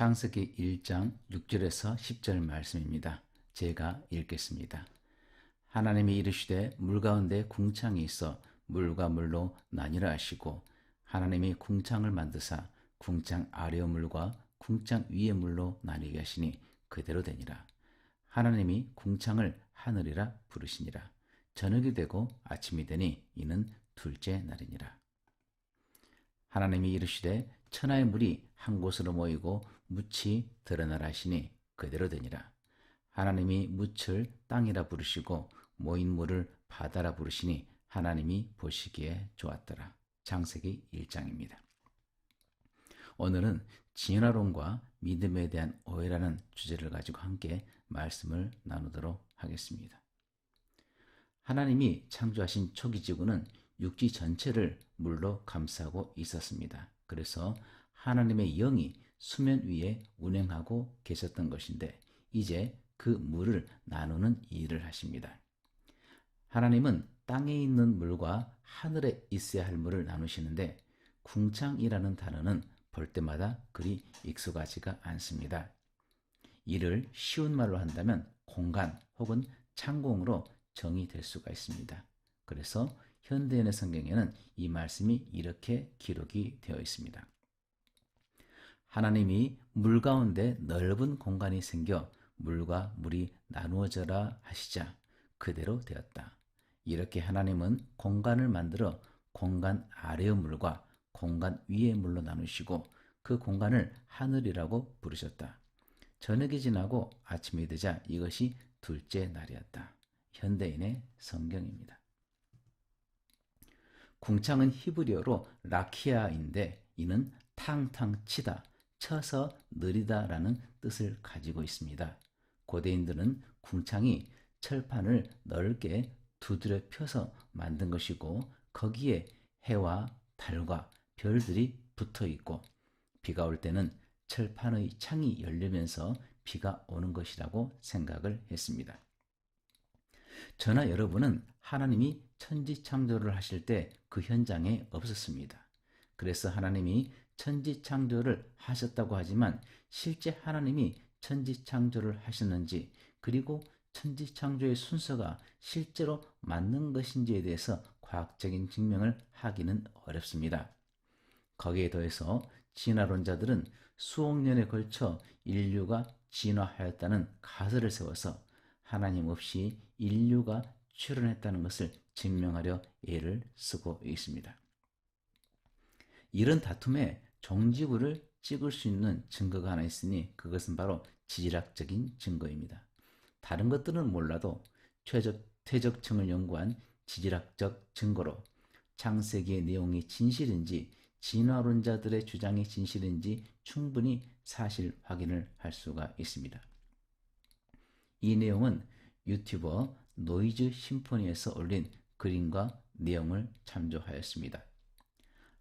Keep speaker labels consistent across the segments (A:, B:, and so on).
A: 창세기 1장 6절에서 10절 말씀입니다. 제가 읽겠습니다. 하나님이 이르시되 물 가운데 궁창이 있어 물과 물로 나뉘라 하시고 하나님이 궁창을 만드사 궁창 아래의 물과 궁창 위의 물로 나뉘게 하시니 그대로 되니라. 하나님이 궁창을 하늘이라 부르시니라. 저녁이 되고 아침이 되니 이는 둘째 날이니라. 하나님이 이르시되 천하의 물이 한 곳으로 모이고 묻이 드러나라 하시니 그대로 되니라. 하나님이 묻을 땅이라 부르시고 모인 물을 바다라 부르시니 하나님이 보시기에 좋았더라. 창세기 1장입니다. 오늘은 진화론과 믿음에 대한 오해라는 주제를 가지고 함께 말씀을 나누도록 하겠습니다. 하나님이 창조하신 초기 지구는 육지 전체를 물로 감싸고 있었습니다. 그래서 하나님의 영이 수면 위에 운행하고 계셨던 것인데 이제 그 물을 나누는 일을 하십니다. 하나님은 땅에 있는 물과 하늘에 있어야 할 물을 나누시는데 궁창이라는 단어는 볼 때마다 그리 익숙하지가 않습니다. 이를 쉬운 말로 한다면 공간 혹은 창공으로 정의될 수가 있습니다. 그래서 현대인의 성경에는 이 말씀이 이렇게 기록이 되어 있습니다. 하나님이 물 가운데 넓은 공간이 생겨 물과 물이 나누어져라 하시자 그대로 되었다. 이렇게 하나님은 공간을 만들어 공간 아래의 물과 공간 위의 물로 나누시고 그 공간을 하늘이라고 부르셨다. 저녁이 지나고 아침이 되자 이것이 둘째 날이었다. 현대인의 성경입니다. 궁창은 히브리어로 라키아인데 이는 탕탕 치다, 쳐서 느리다라는 뜻을 가지고 있습니다. 고대인들은 궁창이 철판을 넓게 두드려 펴서 만든 것이고 거기에 해와 달과 별들이 붙어 있고 비가 올 때는 철판의 창이 열리면서 비가 오는 것이라고 생각을 했습니다. 저나 여러분은 하나님이 천지창조를 하실 때 그 현장에 없었습니다. 그래서 하나님이 천지창조를 하셨다고 하지만 실제 하나님이 천지창조를 하셨는지 그리고 천지창조의 순서가 실제로 맞는 것인지에 대해서 과학적인 증명을 하기는 어렵습니다. 거기에 더해서 진화론자들은 수억 년에 걸쳐 인류가 진화하였다는 가설을 세워서 하나님 없이 인류가 출현했다는 것을 증명하려 애를 쓰고 있습니다. 이런 다툼에 종지부를 찍을 수 있는 증거가 하나 있으니 그것은 바로 지질학적인 증거입니다. 다른 것들은 몰라도 퇴적층을 연구한 지질학적 증거로 창세기의 내용이 진실인지 진화론자들의 주장이 진실인지 충분히 사실 확인을 할 수가 있습니다. 이 내용은 유튜버 노이즈 심포니에서 올린 글인과 내용을 참조하였습니다.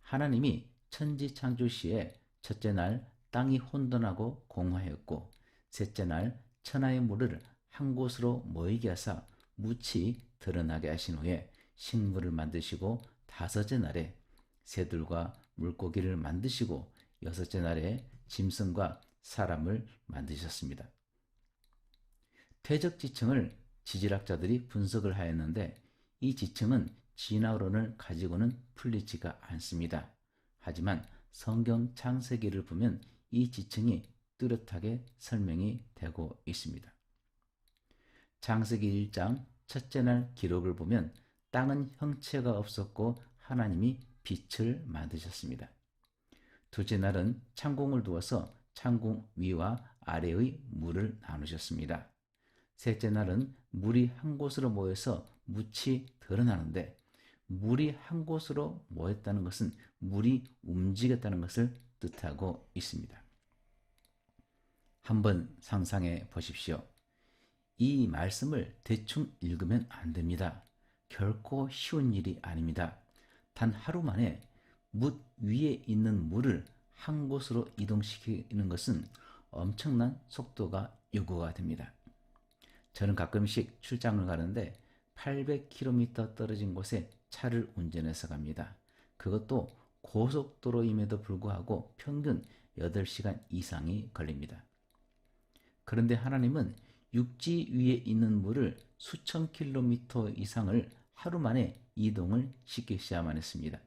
A: 하나님이 천지 창조 시에 첫째 날 땅이 혼돈하고 공허하였고 셋째 날 천하의 물을 한 곳으로 모이게 하사 묻이 드러나게 하신 후에 식물을 만드시고 다섯째 날에 새들과 물고기를 만드시고 여섯째 날에 짐승과 사람을 만드셨습니다. 퇴적 지층을 지질학자들이 분석을 하였는데 이 지층은 진화론을 가지고는 풀리지가 않습니다. 하지만 성경 창세기를 보면 이 지층이 뚜렷하게 설명이 되고 있습니다. 창세기 1장 첫째 날 기록을 보면 땅은 형체가 없었고 하나님이 빛을 만드셨습니다. 둘째 날은 창공을 두어서 창공 위와 아래의 물을 나누셨습니다. 셋째 날은 물이 한 곳으로 모여서 묻이 드러나는데 물이 한 곳으로 모였다는 것은 물이 움직였다는 것을 뜻하고 있습니다. 한번 상상해 보십시오. 이 말씀을 대충 읽으면 안 됩니다. 결코 쉬운 일이 아닙니다. 단 하루 만에 묻 위에 있는 물을 한 곳으로 이동시키는 것은 엄청난 속도가 요구가 됩니다. 저는 가끔씩 출장을 가는데 800km 떨어진 곳에 차를 운전해서 갑니다. 그것도 고속도로임에도 불구하고 평균 8시간 이상이 걸립니다. 그런데 하나님은 육지 위에 있는 물을 수천 킬로미터 이상을 하루 만에 이동을 시키셔야만 했습니다.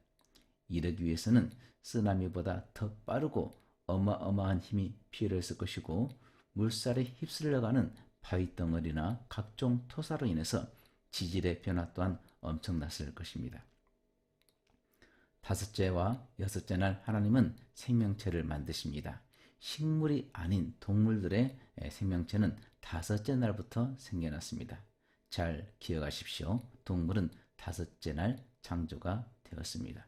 A: 이러기 위해서는 쓰나미보다 더 빠르고 어마어마한 힘이 필요했을 것이고, 물살에 휩쓸려가는 바위덩어리나 각종 토사로 인해서 지질의 변화 또한 엄청났을 것입니다. 다섯째와 여섯째 날 하나님은 생명체를 만드십니다. 식물이 아닌 동물들의 생명체는 다섯째 날부터 생겨났습니다. 잘 기억하십시오. 동물은 다섯째 날 창조가 되었습니다.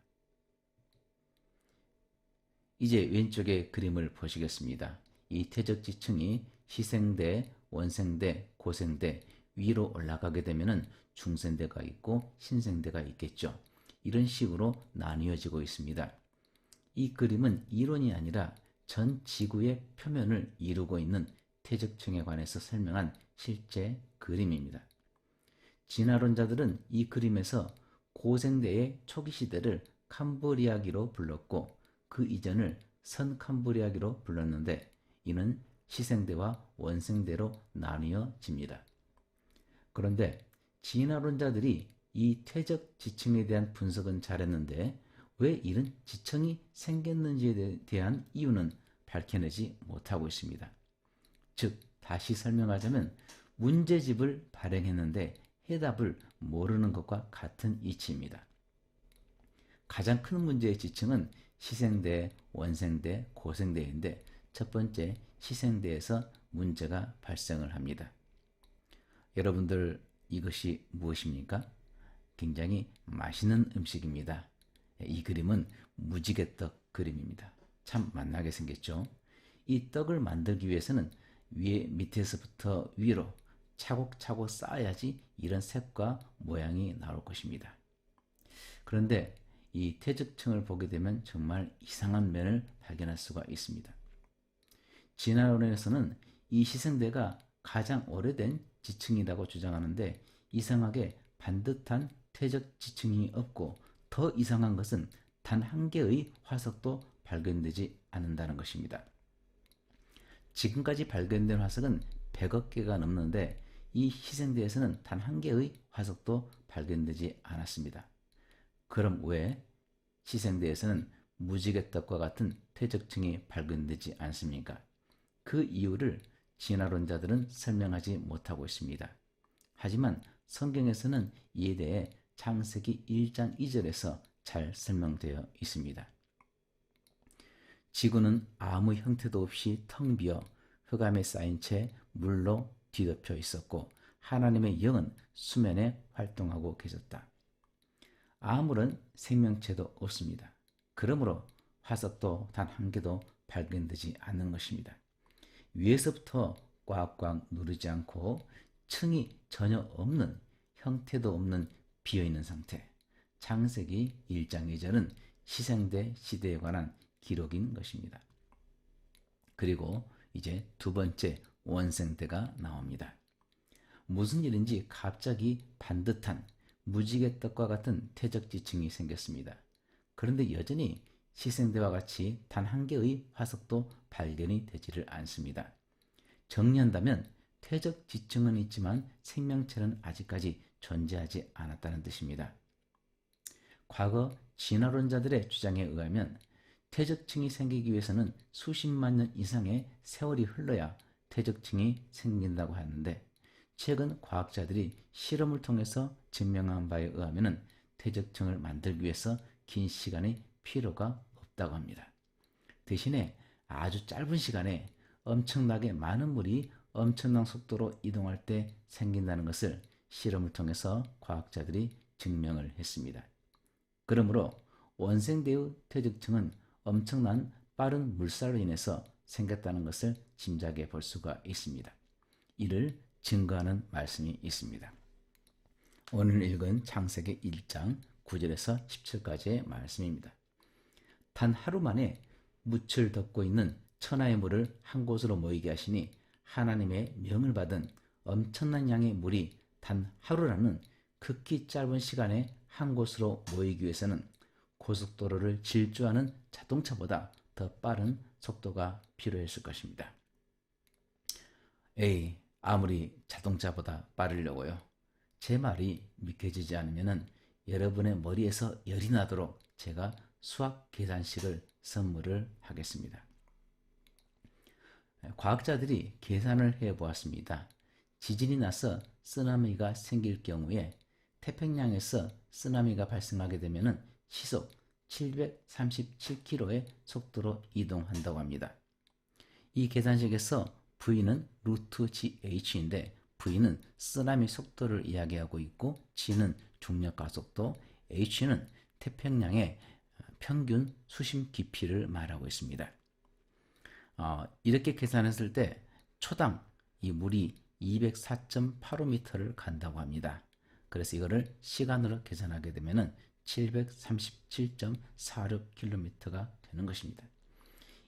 A: 이제 왼쪽의 그림을 보시겠습니다. 이 퇴적지층이 시생대, 원생대, 고생대, 위로 올라가게 되면 중생대가 있고 신생대가 있겠죠. 이런 식으로 나뉘어지고 있습니다. 이 그림은 이론이 아니라 전 지구의 표면을 이루고 있는 퇴적층에 관해서 설명한 실제 그림입니다. 진화론자들은 이 그림에서 고생대의 초기 시대를 캄브리아기로 불렀고, 그 이전을 선캄브리아기로 불렀는데, 이는 시생대와 원생대로 나뉘어집니다. 그런데 진화론자들이 이 퇴적 지층에 대한 분석은 잘했는데 왜 이런 지층이 생겼는지에 대한 이유는 밝혀내지 못하고 있습니다. 즉, 다시 설명하자면 문제집을 발행했는데 해답을 모르는 것과 같은 이치입니다. 가장 큰 문제의 지층은 시생대, 원생대, 고생대인데 첫 번째 시생대에서 문제가 발생을 합니다. 여러분들, 이것이 무엇입니까? 굉장히 맛있는 음식입니다. 이 그림은 무지개떡 그림입니다. 참 맛나게 생겼죠? 이 떡을 만들기 위해서는 밑에서부터 위로 차곡차곡 쌓아야지 이런 색과 모양이 나올 것입니다. 그런데 이 퇴적층을 보게 되면 정말 이상한 면을 발견할 수가 있습니다. 진화론에서는 이 시생대가 가장 오래된 지층이라고 주장하는데, 이상하게 반듯한 퇴적 지층이 없고, 더 이상한 것은 단 한 개의 화석도 발견되지 않는다는 것입니다. 지금까지 발견된 화석은 100억 개가 넘는데 이 시생대에서는 단 한 개의 화석도 발견되지 않았습니다. 그럼 왜 시생대에서는 무지개떡과 같은 퇴적층이 발견되지 않습니까? 그 이유를 진화론자들은 설명하지 못하고 있습니다. 하지만 성경에서는 이에 대해 창세기 1장 2절에서 잘 설명되어 있습니다. 지구는 아무 형태도 없이 텅 비어 흑암에 쌓인 채 물로 뒤덮여 있었고, 하나님의 영은 수면에 활동하고 계셨다. 아무런 생명체도 없습니다. 그러므로 화석도 단 한 개도 발견되지 않는 것입니다. 위에서부터 꽉꽉 누르지 않고 층이 전혀 없는, 형태도 없는 비어있는 상태. 창세기 1장 2절은 시생대 시대에 관한 기록인 것입니다. 그리고 이제 두 번째 원생대가 나옵니다. 무슨 일인지 갑자기 반듯한 무지개떡과 같은 퇴적지층이 생겼습니다. 그런데 여전히 시생대와 같이 단 한 개의 화석도 발견이 되지를 않습니다. 정리한다면 퇴적지층은 있지만 생명체는 아직까지 존재하지 않았다는 뜻입니다. 과거 진화론자들의 주장에 의하면 퇴적층이 생기기 위해서는 수십만 년 이상의 세월이 흘러야 퇴적층이 생긴다고 하는데, 최근 과학자들이 실험을 통해서 증명한 바에 의하면 퇴적층을 만들기 위해서 긴 시간이 필요가 없다고 합니다. 대신에 아주 짧은 시간에 엄청나게 많은 물이 엄청난 속도로 이동할 때 생긴다는 것을 실험을 통해서 과학자들이 증명을 했습니다. 그러므로 원생대의 퇴적층은 엄청난 빠른 물살로 인해서 생겼다는 것을 짐작해 볼 수가 있습니다. 이를 증거하는 말씀이 있습니다. 오늘 읽은 창세기 1장 9절에서 17까지의 말씀입니다. 단 하루 만에 묻을 덮고 있는 천하의 물을 한 곳으로 모이게 하시니 하나님의 명을 받은 엄청난 양의 물이 단 하루라는 극히 짧은 시간에 한 곳으로 모이기 위해서는 고속도로를 질주하는 자동차보다 더 빠른 속도가 필요했을 것입니다. 에이, 아무리 자동차보다 빠르려고요. 제 말이 믿겨지지 않으면 여러분의 머리에서 열이 나도록 제가 수학 계산식을 선물을 하겠습니다. 과학자들이 계산을 해보았습니다. 지진이 나서 쓰나미가 생길 경우에 태평양에서 쓰나미가 발생하게 되면 시속 737km의 속도로 이동한다고 합니다. 이 계산식에서 V는 루트 GH인데 V는 쓰나미 속도를 이야기하고 있고 G는 중력 가속도, H는 태평양의 평균 수심 깊이를 말하고 있습니다. 이렇게 계산했을 때 초당 이 물이 204.85m를 간다고 합니다. 그래서 이거를 시간으로 계산하게 되면 737.46km가 되는 것입니다.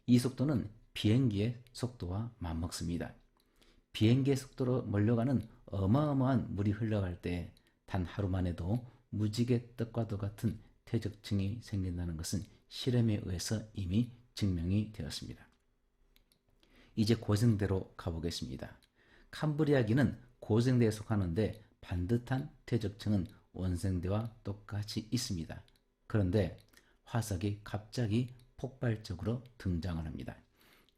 A: 이 속도는 비행기의 속도와 맞먹습니다. 비행기의 속도로 몰려가는 어마어마한 물이 흘러갈 때 단 하루만 해도 무지개 떡과도 같은 퇴적층이 생긴다는 것은 실험에 의해서 이미 증명이 되었습니다. 이제 고생대로 가보겠습니다. 캄브리아기는 고생대에 속하는데 반듯한 퇴적층은 원생대와 똑같이 있습니다. 그런데 화석이 갑자기 폭발적으로 등장을 합니다.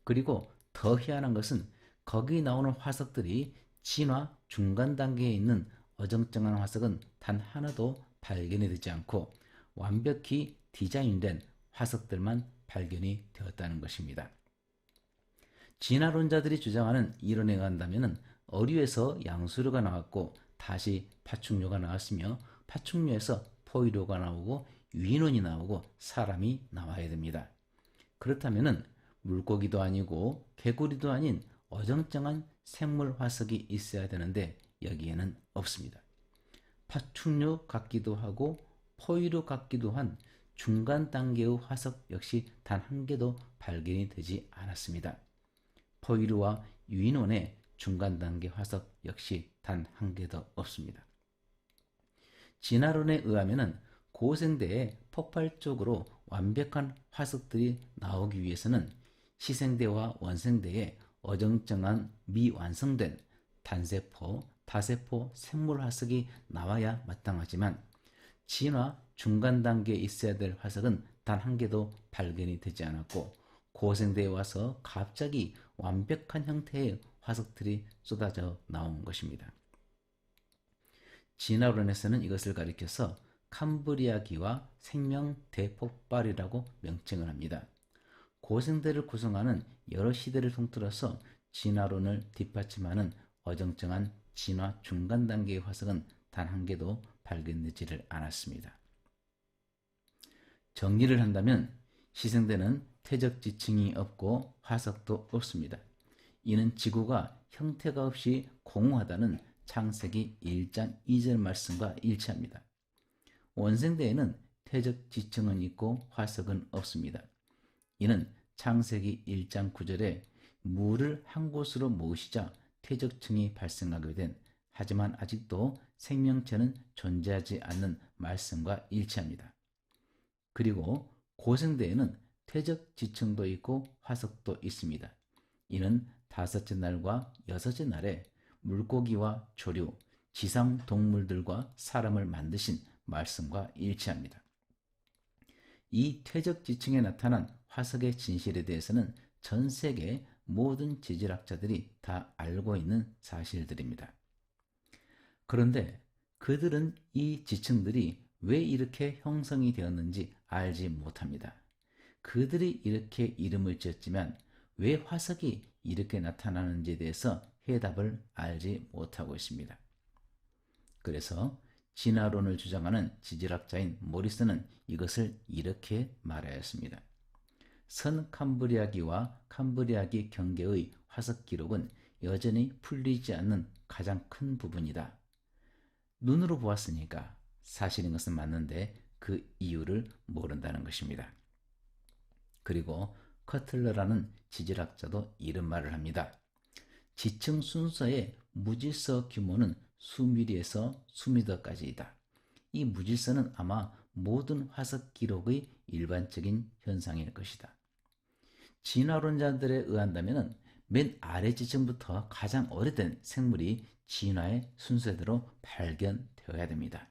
A: 그리고 더 희한한 것은 거기 나오는 화석들이 진화 중간 단계에 있는 어정쩡한 화석은 단 하나도 발견이 되지 않고 완벽히 디자인된 화석들만 발견이 되었다는 것입니다. 진화론자들이 주장하는 이론에 의한다면 어류에서 양수류가 나왔고 다시 파충류가 나왔으며 파충류에서 포유류가 나오고 유인원이 나오고 사람이 나와야 됩니다. 그렇다면 물고기도 아니고 개구리도 아닌 어정쩡한 생물 화석이 있어야 되는데 여기에는 없습니다. 파충류 같기도 하고 포유류 같기도 한 중간 단계의 화석 역시 단 한 개도 발견이 되지 않았습니다. 포유류와 유인원의 중간 단계 화석 역시 단 한 개도 없습니다. 진화론에 의하면 고생대에 폭발적으로 완벽한 화석들이 나오기 위해서는 시생대와 원생대에 어정쩡한 미완성된 단세포, 다세포 생물 화석이 나와야 마땅하지만 진화 중간 단계에 있어야 될 화석은 단 한 개도 발견이 되지 않았고 고생대에 와서 갑자기 완벽한 형태의 화석들이 쏟아져 나온 것입니다. 진화론에서는 이것을 가리켜서 캄브리아기와 생명 대폭발이라고 명칭을 합니다. 고생대를 구성하는 여러 시대를 통틀어서 진화론을 뒷받침하는 어정쩡한 진화 중간 단계의 화석은 단 한 개도 발견되지를 않았습니다. 정리를 한다면 시생대는 퇴적 지층이 없고 화석도 없습니다. 이는 지구가 형태가 없이 공허하다는 창세기 1장 2절 말씀과 일치합니다. 원생대에는 퇴적 지층은 있고 화석은 없습니다. 이는 창세기 1장 9절에 물을 한 곳으로 모으시자 퇴적층이 발생하게 된 하지만 아직도 생명체는 존재하지 않는 말씀과 일치합니다. 그리고 고생대에는 퇴적 지층도 있고 화석도 있습니다. 이는 다섯째 날과 여섯째 날에 물고기와 조류, 지상 동물들과 사람을 만드신 말씀과 일치합니다. 이 퇴적 지층에 나타난 화석의 진실에 대해서는 전 세계 모든 지질학자들이 다 알고 있는 사실들입니다. 그런데 그들은 이 지층들이 왜 이렇게 형성이 되었는지 알지 못합니다. 그들이 이렇게 이름을 지었지만 왜 화석이 이렇게 나타나는지에 대해서 해답을 알지 못하고 있습니다. 그래서 진화론을 주장하는 지질학자인 모리슨은 이것을 이렇게 말하였습니다. 선 캄브리아기와 캄브리아기 경계의 화석 기록은 여전히 풀리지 않는 가장 큰 부분이다. 눈으로 보았으니까 사실인 것은 맞는데 그 이유를 모른다는 것입니다. 그리고 커틀러라는 지질학자도 이런 말을 합니다. 지층 순서의 무질서 규모는 수미리에서 수미터까지이다. 이 무질서는 아마 모든 화석 기록의 일반적인 현상일 것이다. 진화론자들에 의한다면 맨 아래 지층부터 가장 오래된 생물이 진화의 순서대로 발견되어야 됩니다.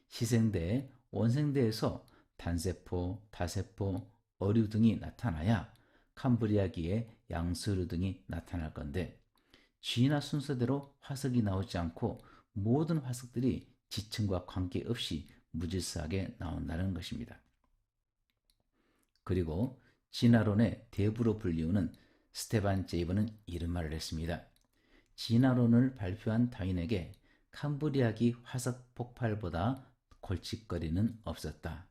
A: 시생대, 원생대에서 단세포, 다세포, 어류 등이 나타나야 캄브리아기의 양서류 등이 나타날 건데, 진화 순서대로 화석이 나오지 않고 모든 화석들이 지층과 관계없이 무질서하게 나온다는 것입니다. 그리고 진화론의 대부로 불리우는 스테반 제이버는 이런 말을 했습니다. 진화론을 발표한 다윈에게 캄브리아기 화석 폭발보다 골칫거리는 없었다.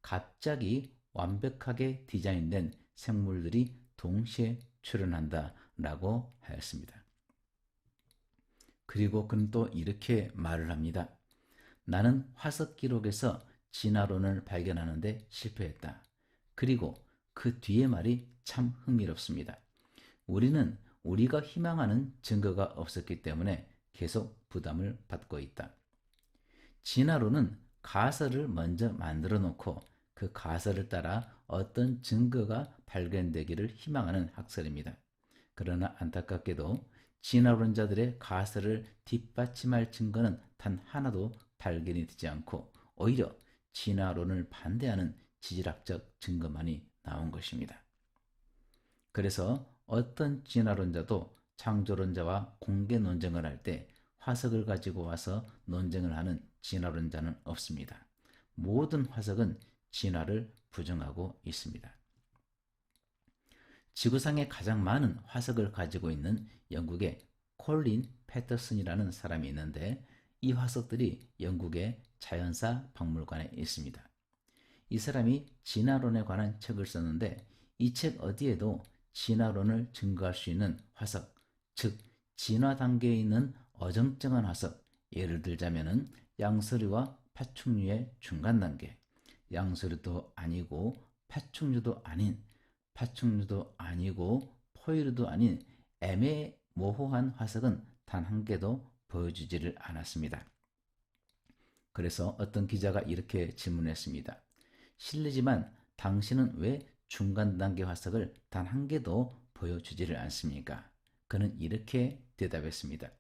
A: 갑자기 완벽하게 디자인된 생물들이 동시에 출현한다 라고 하였습니다. 그리고 그는 또 이렇게 말을 합니다. 나는 화석 기록에서 진화론을 발견하는데 실패했다. 그리고 그 뒤의 말이 참 흥미롭습니다. 우리는 우리가 희망하는 증거가 없었기 때문에 계속 부담을 받고 있다. 진화론은 가설을 먼저 만들어 놓고 그 가설을 따라 어떤 증거가 발견되기를 희망하는 학설입니다. 그러나 안타깝게도 진화론자들의 가설을 뒷받침할 증거는 단 하나도 발견이 되지 않고 오히려 진화론을 반대하는 지질학적 증거만이 나온 것입니다. 그래서 어떤 진화론자도 창조론자와 공개 논쟁을 할 때 화석을 가지고 와서 논쟁을 하는 진화론자는 없습니다. 모든 화석은 진화를 부정하고 있습니다. 지구상에 가장 많은 화석을 가지고 있는 영국의 콜린 패터슨이라는 사람이 있는데, 이 화석들이 영국의 자연사 박물관에 있습니다. 이 사람이 진화론에 관한 책을 썼는데, 이 책 어디에도 진화론을 증거할 수 있는 화석, 즉 진화 단계에 있는 어정쩡한 화석, 예를 들자면은 양서류와 파충류의 중간 단계, 양서류도 아니고 파충류도 아닌, 파충류도 아니고 포유류도 아닌 애매모호한 화석은 단 한 개도 보여주지를 않았습니다. 그래서 어떤 기자가 이렇게 질문했습니다. 실례지만 당신은 왜 중간 단계 화석을 단 한 개도 보여주지를 않습니까? 그는 이렇게 대답했습니다.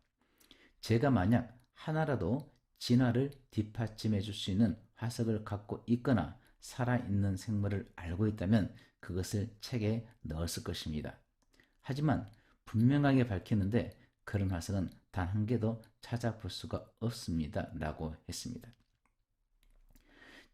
A: 제가 만약 하나라도 진화를 뒷받침해 줄 수 있는 화석을 갖고 있거나 살아있는 생물을 알고 있다면 그것을 책에 넣었을 것입니다. 하지만 분명하게 밝히는데 그런 화석은 단 한 개도 찾아볼 수가 없습니다. 라고 했습니다.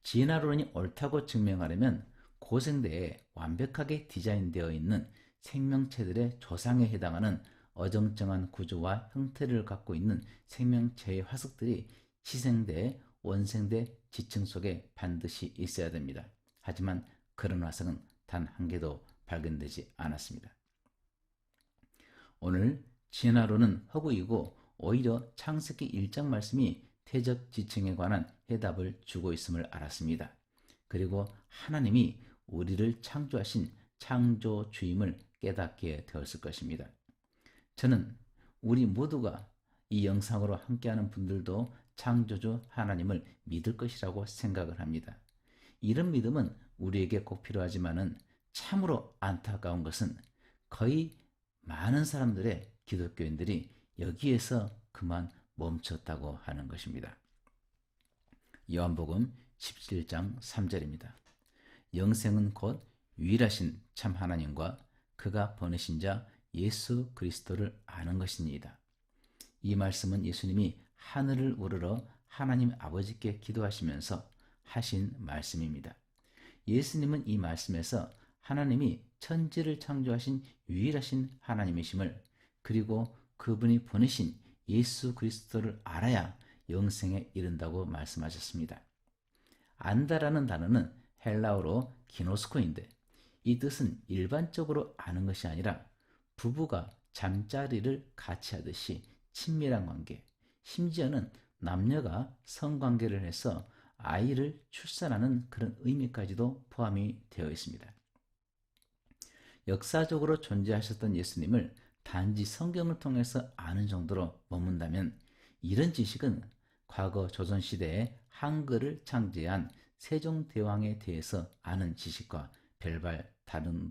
A: 진화론이 옳다고 증명하려면 고생대에 완벽하게 디자인되어 있는 생명체들의 조상에 해당하는 어정쩡한 구조와 형태를 갖고 있는 생명체의 화석들이 시생대, 원생대 지층 속에 반드시 있어야 됩니다. 하지만 그런 화석은 단 한 개도 발견되지 않았습니다. 오늘 진화론은 허구이고 오히려 창세기 1장 말씀이 태적 지층에 관한 해답을 주고 있음을 알았습니다. 그리고 하나님이 우리를 창조하신 창조주임을 깨닫게 되었을 것입니다. 저는 우리 모두가 이 영상으로 함께하는 분들도 창조주 하나님을 믿을 것이라고 생각을 합니다. 이런 믿음은 우리에게 꼭 필요하지만은 참으로 안타까운 것은 거의 많은 사람들의 기독교인들이 여기에서 그만 멈췄다고 하는 것입니다. 요한복음 17장 3절입니다. 영생은 곧 유일하신 참 하나님과 그가 보내신 자 예수 그리스도를 아는 것입니다. 이 말씀은 예수님이 하늘을 우러러 하나님 아버지께 기도하시면서 하신 말씀입니다. 예수님은 이 말씀에서 하나님이 천지를 창조하신 유일하신 하나님이심을, 그리고 그분이 보내신 예수 그리스도를 알아야 영생에 이른다고 말씀하셨습니다. 안다라는 단어는 헬라어로 기노스코인데, 이 뜻은 일반적으로 아는 것이 아니라 부부가 잠자리를 같이 하듯이 친밀한 관계, 심지어는 남녀가 성관계를 해서 아이를 출산하는 그런 의미까지도 포함이 되어 있습니다. 역사적으로 존재하셨던 예수님을 단지 성경을 통해서 아는 정도로 머문다면 이런 지식은 과거 조선시대에 한글을 창제한 세종대왕에 대해서 아는 지식과 별반 다른